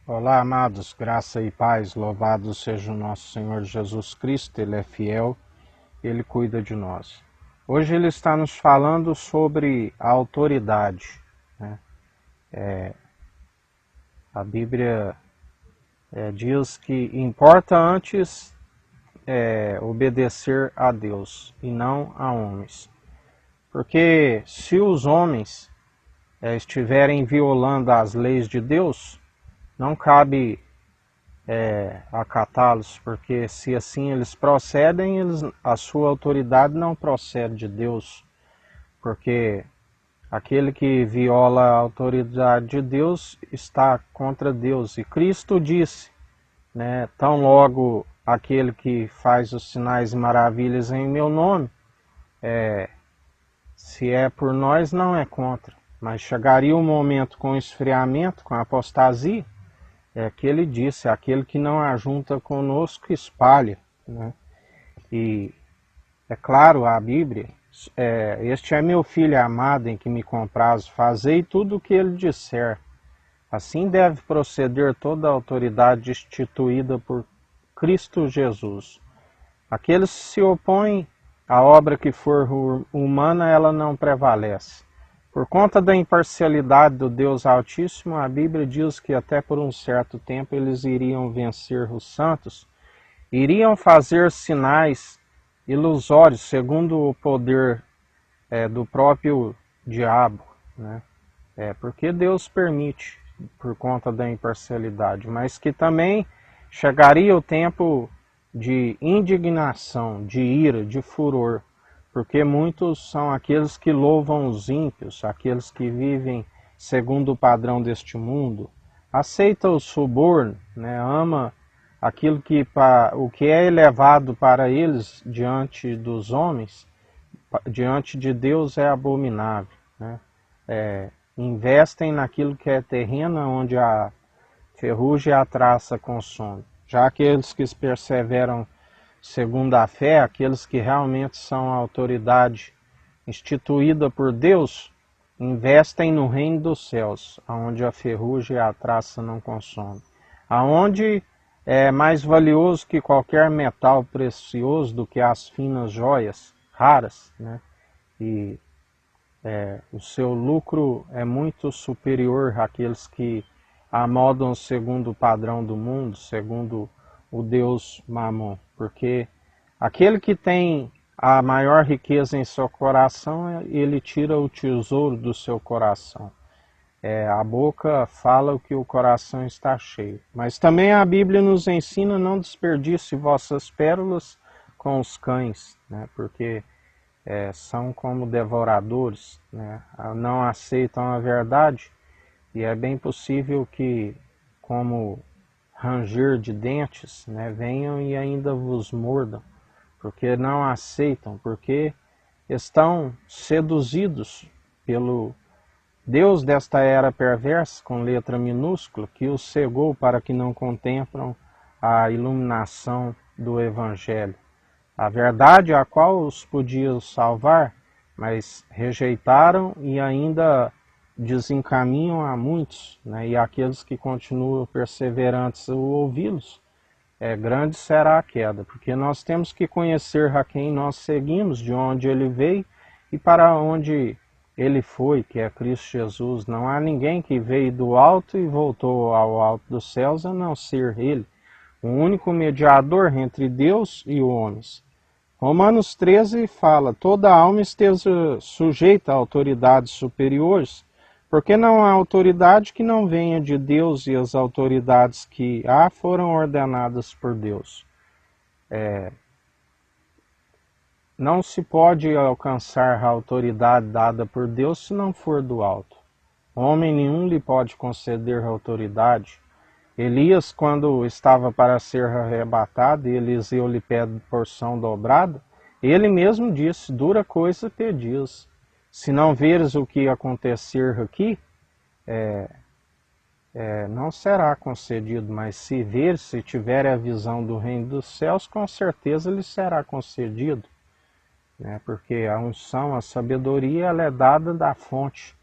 Olá, amados, graça e paz, louvado seja o nosso Senhor Jesus Cristo, Ele é fiel, Ele cuida de nós. Hoje Ele está nos falando sobre a autoridade, né? A Bíblia diz que importa antes obedecer a Deus e não a homens. Porque se os homens estiverem violando as leis de Deus, não cabe acatá-los, porque se assim eles procedem, a sua autoridade não procede de Deus, porque aquele que viola a autoridade de Deus está contra Deus. E Cristo disse, né, tão logo aquele que faz os sinais e maravilhas em meu nome, se é por nós, não é contra. Mas chegaria o momento com esfriamento, com apostasia, que ele disse, aquele que não ajunta conosco espalha, né? E é claro, a Bíblia, este é meu filho amado em que me compraz, fazei tudo o que ele disser. Assim deve proceder toda a autoridade instituída por Cristo Jesus. Aqueles que se opõem à obra que for humana, ela não prevalece. Por conta da imparcialidade do Deus Altíssimo, a Bíblia diz que até por um certo tempo eles iriam vencer os santos, iriam fazer sinais ilusórios, segundo o poder do próprio diabo, né? Porque Deus permite, por conta da imparcialidade, mas que também chegaria o tempo de indignação, de ira, de furor, porque muitos são aqueles que louvam os ímpios, aqueles que vivem segundo o padrão deste mundo, aceita o suborno, né? Ama aquilo o que é elevado para eles diante dos homens, diante de Deus é abominável, né? Investem naquilo que é terreno, onde a ferrugem e a traça consome. Já aqueles que perseveram segundo a fé, aqueles que realmente são a autoridade instituída por Deus, investem no reino dos céus, onde a ferrugem e a traça não consomem. Aonde é mais valioso que qualquer metal precioso do que as finas joias raras, né? E o seu lucro é muito superior àqueles que amodam segundo o padrão do mundo, segundo o Deus Mamon, porque aquele que tem a maior riqueza em seu coração, ele tira o tesouro do seu coração. A boca fala o que o coração está cheio. Mas também a Bíblia nos ensina: não desperdice vossas pérolas com os cães, né? Porque são como devoradores, né? Não aceitam a verdade, e é bem possível que, como ranger de dentes, né, venham e ainda vos mordam, porque não aceitam, porque estão seduzidos pelo Deus desta era perversa, com letra minúscula, que os cegou para que não contemplam a iluminação do Evangelho. A verdade a qual os podia salvar, mas rejeitaram e ainda desencaminham a muitos, né? E aqueles que continuam perseverantes ao ouvi-los, grande será a queda, porque nós temos que conhecer a quem nós seguimos, de onde ele veio e para onde ele foi, que é Cristo Jesus. Não há ninguém que veio do alto e voltou ao alto dos céus a não ser ele, o único mediador entre Deus e os homens. Romanos 13 fala: toda alma esteja sujeita a autoridades superiores, porque não há autoridade que não venha de Deus, e as autoridades que há foram ordenadas por Deus. Não se pode alcançar a autoridade dada por Deus se não for do alto. Homem nenhum lhe pode conceder autoridade. Elias, quando estava para ser arrebatado, e Eliseu lhe pede porção dobrada, ele mesmo disse: dura coisa pedis. Se não veres o que acontecer aqui, não será concedido, mas se ver, se tiver a visão do reino dos céus, com certeza lhe será concedido, né? Porque a unção, a sabedoria, ela é dada da fonte.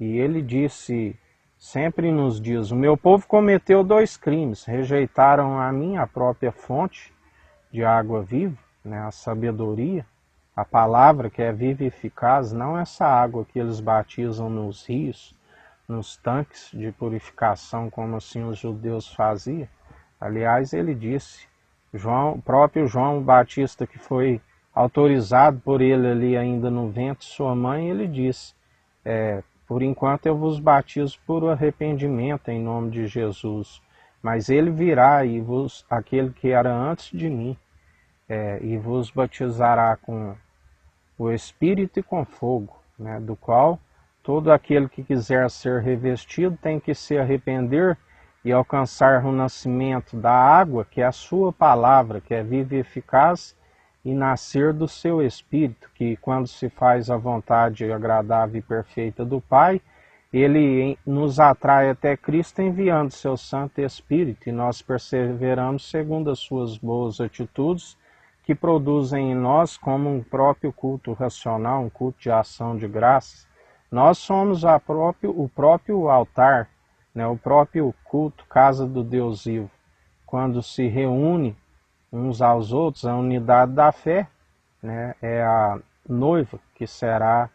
E ele disse sempre nos diz: o meu povo cometeu 2 crimes, rejeitaram a mim, a própria fonte de água viva, né, a sabedoria, a palavra que é viva e eficaz, não essa água que eles batizam nos rios, nos tanques de purificação, como assim os judeus faziam. Aliás, ele disse, o próprio João Batista, que foi autorizado por ele ali ainda no ventre de sua mãe, ele disse, por enquanto eu vos batizo por arrependimento em nome de Jesus, mas ele virá, aquele que era antes de mim, e vos batizará com o Espírito e com fogo, né, do qual todo aquele que quiser ser revestido tem que se arrepender e alcançar o nascimento da água, que é a sua palavra, que é viva e eficaz, e nascer do seu Espírito, que quando se faz a vontade agradável e perfeita do Pai, ele nos atrai até Cristo enviando seu Santo Espírito, e nós perseveramos segundo as suas boas atitudes, que produzem em nós como um próprio culto racional, um culto de ação de graças. Nós somos o próprio altar, né, o próprio culto, casa do Deus vivo. Quando se reúne uns aos outros, a unidade da fé, né, é a noiva que será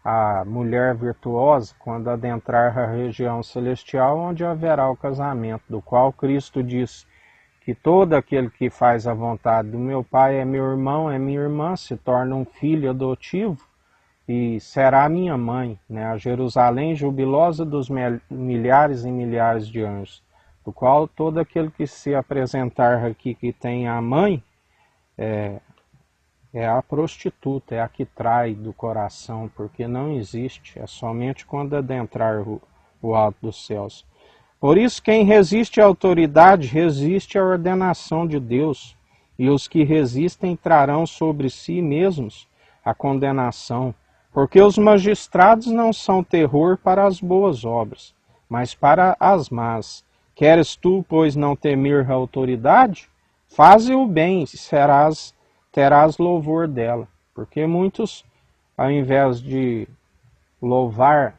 a mulher virtuosa quando adentrar a região celestial, onde haverá o casamento, do qual Cristo disse que todo aquele que faz a vontade do meu Pai é meu irmão, é minha irmã, se torna um filho adotivo e será minha mãe, né? A Jerusalém jubilosa dos milhares e milhares de anjos, do qual todo aquele que se apresentar aqui que tem a mãe é a prostituta, é a que trai do coração, porque não existe, é somente quando adentrar o alto dos céus. Por isso, quem resiste à autoridade, resiste à ordenação de Deus, e os que resistem trarão sobre si mesmos a condenação, porque os magistrados não são terror para as boas obras, mas para as más. Queres tu, pois, não temer a autoridade? Faze o bem, terás louvor dela. Porque muitos, ao invés de louvar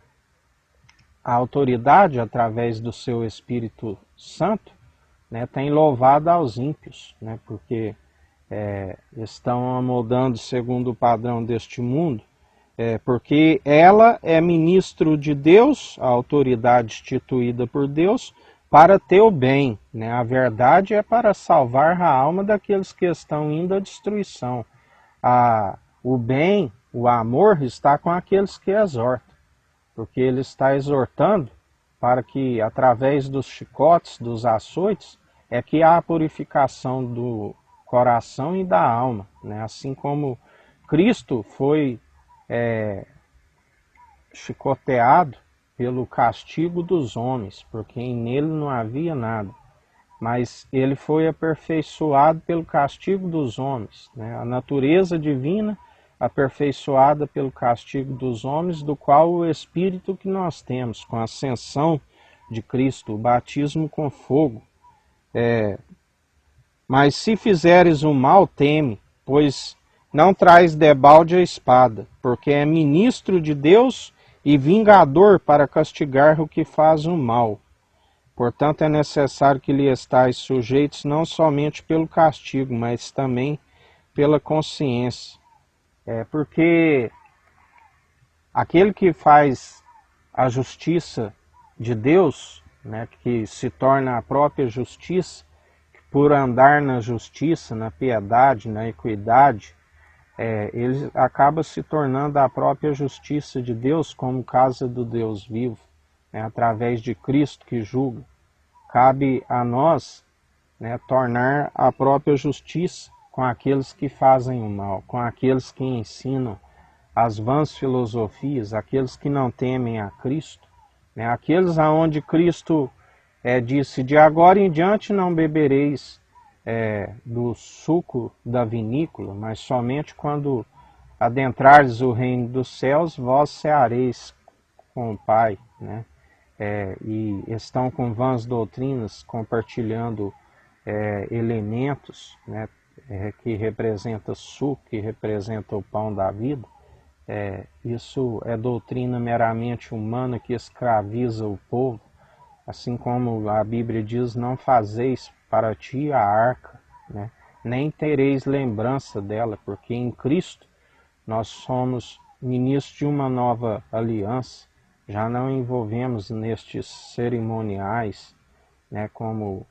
a autoridade através do seu Espírito Santo, né, tem louvado aos ímpios, né, porque estão amoldando segundo o padrão deste mundo, porque ela é ministro de Deus, a autoridade instituída por Deus, para teu bem, né? A verdade é para salvar a alma daqueles que estão indo à destruição. O bem, o amor está com aqueles que exortam, porque ele está exortando para que, através dos chicotes, dos açoites, é que há a purificação do coração e da alma, né? Assim como Cristo foi chicoteado pelo castigo dos homens, porque nele não havia nada, mas ele foi aperfeiçoado pelo castigo dos homens, né? A natureza divina aperfeiçoada pelo castigo dos homens, do qual o Espírito que nós temos, com a ascensão de Cristo, o batismo com fogo. Mas se fizeres o mal, teme, pois não traz debalde a espada, porque é ministro de Deus e vingador para castigar o que faz o mal. Portanto, é necessário que lhe estais sujeitos não somente pelo castigo, mas também pela consciência. Porque aquele que faz a justiça de Deus, né, que se torna a própria justiça, por andar na justiça, na piedade, na equidade, ele acaba se tornando a própria justiça de Deus, como casa do Deus vivo, né, através de Cristo que julga. Cabe a nós, né, tornar a própria justiça com aqueles que fazem o mal, com aqueles que ensinam as vãs filosofias, aqueles que não temem a Cristo, né, aqueles aonde Cristo disse: de agora em diante não bebereis do suco da vinícola, mas somente quando adentrardes o reino dos céus, vós ceareis com o Pai, né? E estão com vãs doutrinas compartilhando elementos, né, que representa suco, que representa o pão da vida. Isso é doutrina meramente humana que escraviza o povo, assim como a Bíblia diz, não fazeis para ti a arca, né? Nem tereis lembrança dela, porque em Cristo nós somos ministros de uma nova aliança, já não envolvemos nestes cerimoniais, né, como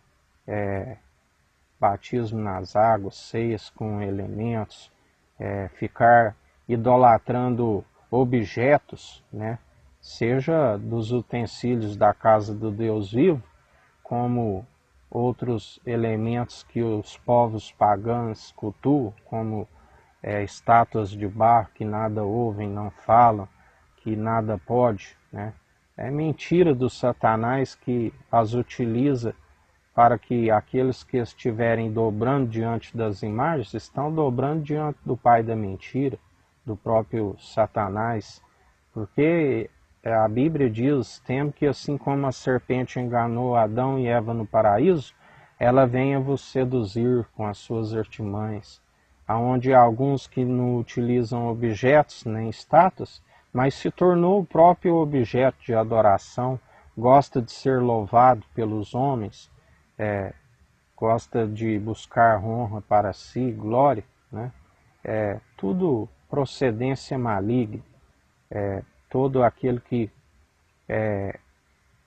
batismo nas águas, ceias com elementos, ficar idolatrando objetos, né, seja dos utensílios da casa do Deus vivo, como outros elementos que os povos pagãos cultuam, como estátuas de barro que nada ouvem, não falam, que nada pode, né? É mentira do Satanás que as utiliza para que aqueles que estiverem dobrando diante das imagens estão dobrando diante do pai da mentira, do próprio Satanás, porque a Bíblia diz, temo que assim como a serpente enganou Adão e Eva no paraíso, ela venha vos seduzir com as suas artimanhas, aonde há alguns que não utilizam objetos nem estátuas, mas se tornou o próprio objeto de adoração, gosta de ser louvado pelos homens, gosta de buscar honra para si, glória, né? Tudo procedência maligna. Todo aquele que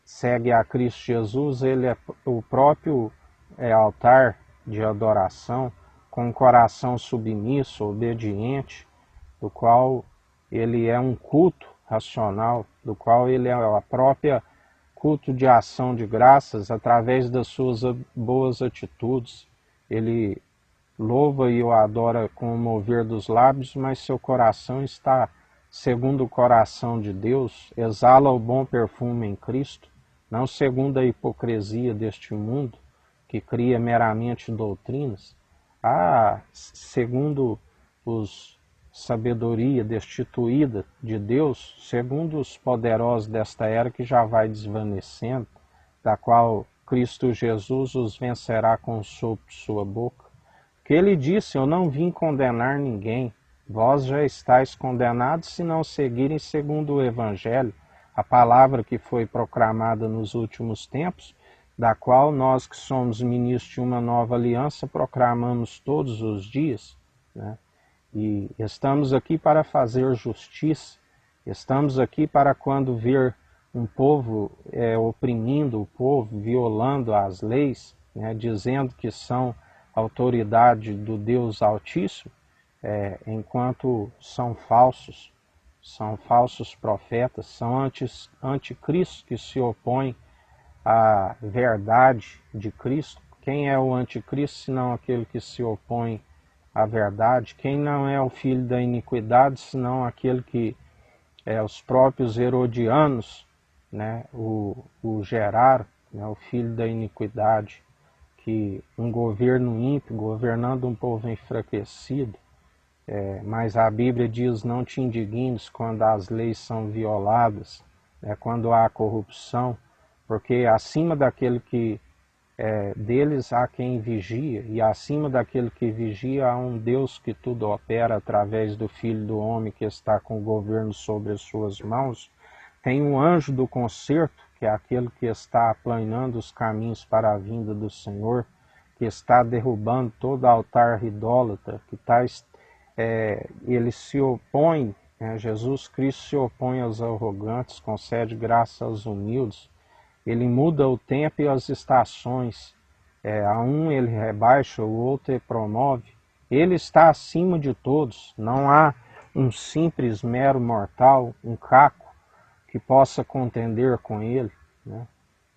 segue a Cristo Jesus, ele é o próprio altar de adoração, com um coração submisso, obediente, do qual ele é um culto racional, do qual ele é a própria culto de ação de graças através das suas boas atitudes. Ele louva e o adora com o mover dos lábios, mas seu coração está segundo o coração de Deus, exala o bom perfume em Cristo, não segundo a hipocrisia deste mundo, que cria meramente doutrinas, segundo os sabedoria destituída de Deus, segundo os poderosos desta era que já vai desvanecendo, da qual Cristo Jesus os vencerá com o sopro de sua boca. Que ele disse, eu não vim condenar ninguém, vós já estáis condenados se não seguirem segundo o Evangelho, a palavra que foi proclamada nos últimos tempos, da qual nós que somos ministros de uma nova aliança proclamamos todos os dias, né? E estamos aqui para fazer justiça, estamos aqui para quando ver um povo oprimindo o povo, violando as leis, né, dizendo que são autoridade do Deus Altíssimo, enquanto são falsos profetas, são anticristos que se opõem à verdade de Cristo. Quem é o anticristo senão aquele que se opõe à verdade? Quem não é o filho da iniquidade senão aquele que os próprios herodianos, né, o geraram, né, o filho da iniquidade, que um governo ímpio, governando um povo enfraquecido, mas a Bíblia diz, não te indignes quando as leis são violadas, quando há corrupção, porque acima daquele que deles há quem vigia, e acima daquele que vigia há um Deus que tudo opera através do Filho do Homem que está com o governo sobre as suas mãos. Tem um anjo do concerto, que é aquele que está aplanando os caminhos para a vinda do Senhor, que está derrubando todo altar idólatra, que ele se opõe, Jesus Cristo se opõe aos arrogantes, concede graça aos humildes, ele muda o tempo e as estações, a um ele rebaixa, o outro ele promove, ele está acima de todos, não há um simples mero mortal, um caco, que possa contender com ele, né?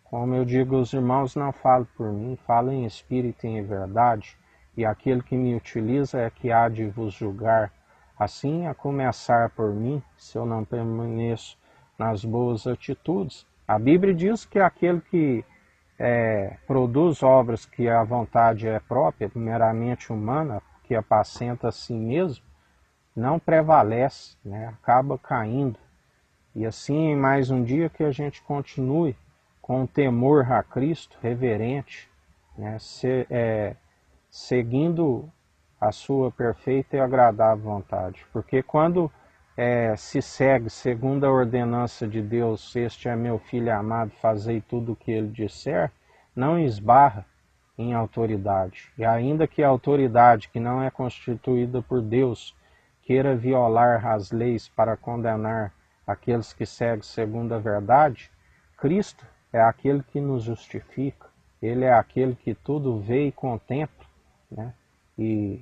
Como eu digo aos irmãos, não falo por mim, falo em espírito e em verdade, e aquele que me utiliza é que há de vos julgar. Assim, a começar por mim, se eu não permaneço nas boas atitudes. A Bíblia diz que aquele que produz obras que a vontade é própria, meramente humana, que apacenta a si mesmo, não prevalece, né? Acaba caindo. E assim, mais um dia que a gente continue com temor a Cristo, reverente, né? Seguindo a sua perfeita e agradável vontade. Porque quando se segue segundo a ordenança de Deus, este é meu filho amado, fazei tudo o que ele disser, não esbarra em autoridade. E ainda que a autoridade que não é constituída por Deus queira violar as leis para condenar aqueles que seguem segundo a verdade, Cristo é aquele que nos justifica, ele é aquele que tudo vê e contempla, né? E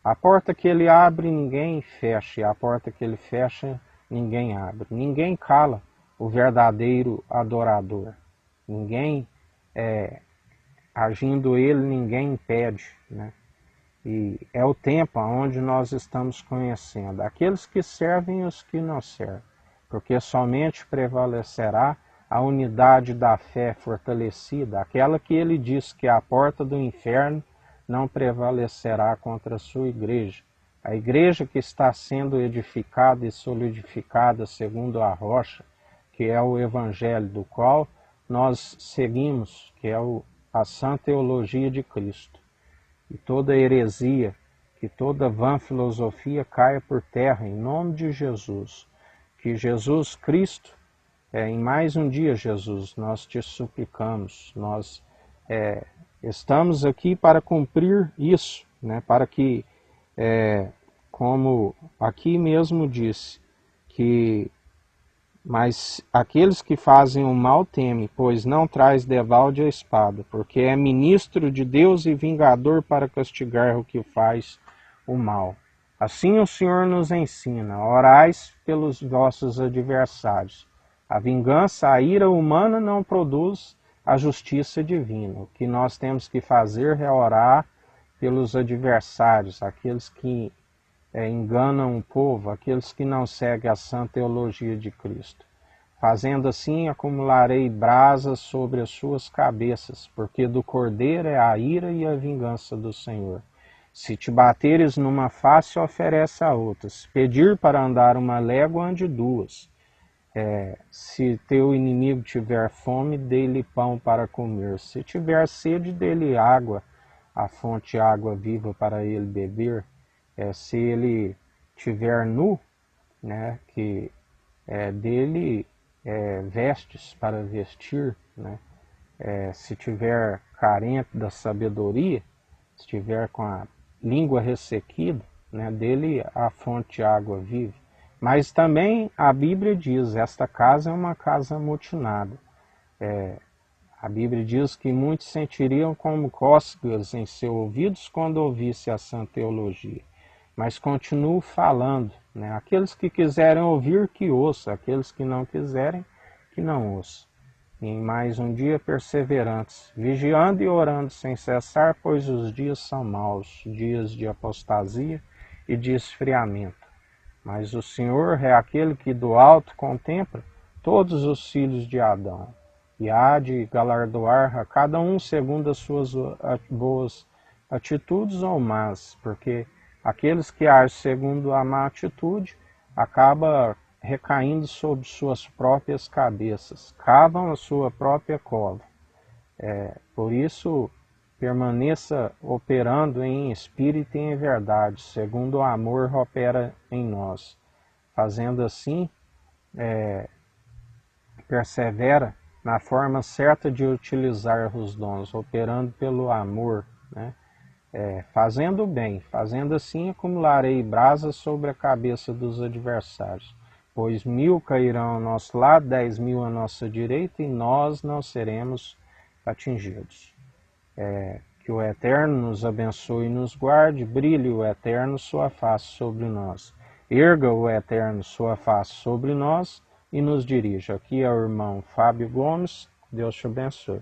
a porta que ele abre, ninguém fecha, e a porta que ele fecha, ninguém abre. Ninguém cala o verdadeiro adorador. Ninguém, agindo ele, ninguém impede, né? E é o tempo onde nós estamos conhecendo aqueles que servem e os que não servem, porque somente prevalecerá a unidade da fé fortalecida, aquela que ele diz que a porta do inferno não prevalecerá contra a sua igreja. A igreja que está sendo edificada e solidificada segundo a rocha, que é o evangelho do qual nós seguimos, que é a sã teologia de Cristo. E toda heresia, que toda vã filosofia caia por terra, em nome de Jesus. Que Jesus Cristo, em mais um dia, Jesus, nós te suplicamos, nós estamos aqui para cumprir isso, né? Para que, como aqui mesmo disse, mas aqueles que fazem o mal temem, pois não traz devalde a espada, porque é ministro de Deus e vingador para castigar o que faz o mal. Assim o Senhor nos ensina, orais pelos vossos adversários. A vingança, a ira humana não produz a justiça divina. O que nós temos que fazer é orar pelos adversários, aqueles que enganam o povo, aqueles que não seguem a sã teologia de Cristo. Fazendo assim, acumularei brasas sobre as suas cabeças, porque do Cordeiro é a ira e a vingança do Senhor. Se te bateres numa face, oferece a outra. Se pedir para andar uma légua, ande duas. Se teu inimigo tiver fome, dê-lhe pão para comer. Se tiver sede, dê-lhe água, a fonte de água viva para ele beber. Se ele tiver nu, né, que dele vestes para vestir, né? Se tiver carente da sabedoria, se tiver com a língua ressequida, né, dele a fonte de água viva. Mas também a Bíblia diz, esta casa é uma casa amotinada. A Bíblia diz que muitos sentiriam como cócegas em seus ouvidos quando ouvisse a sã teologia. Mas continuo falando, né? Aqueles que quiserem ouvir, que ouçam. Aqueles que não quiserem, que não ouçam. E em mais um dia perseverantes, vigiando e orando sem cessar, pois os dias são maus, dias de apostasia e de esfriamento. Mas o Senhor é aquele que do alto contempla todos os filhos de Adão, e há de galardoar a cada um segundo as suas boas atitudes ou más, porque aqueles que agem segundo a má atitude acabam recaindo sobre suas próprias cabeças, cavam a sua própria cova. Por isso, permaneça operando em espírito e em verdade, segundo o amor opera em nós. Fazendo assim, persevera na forma certa de utilizar os dons, operando pelo amor, né? Fazendo o bem, fazendo assim acumularei brasas sobre a cabeça dos adversários, pois 1000 cairão ao nosso lado, 10.000 à nossa direita, e nós não seremos atingidos. Que o Eterno nos abençoe e nos guarde, brilhe o Eterno sua face sobre nós, erga o Eterno sua face sobre nós e nos dirija. Aqui é o irmão Fábio Gomes, Deus te abençoe.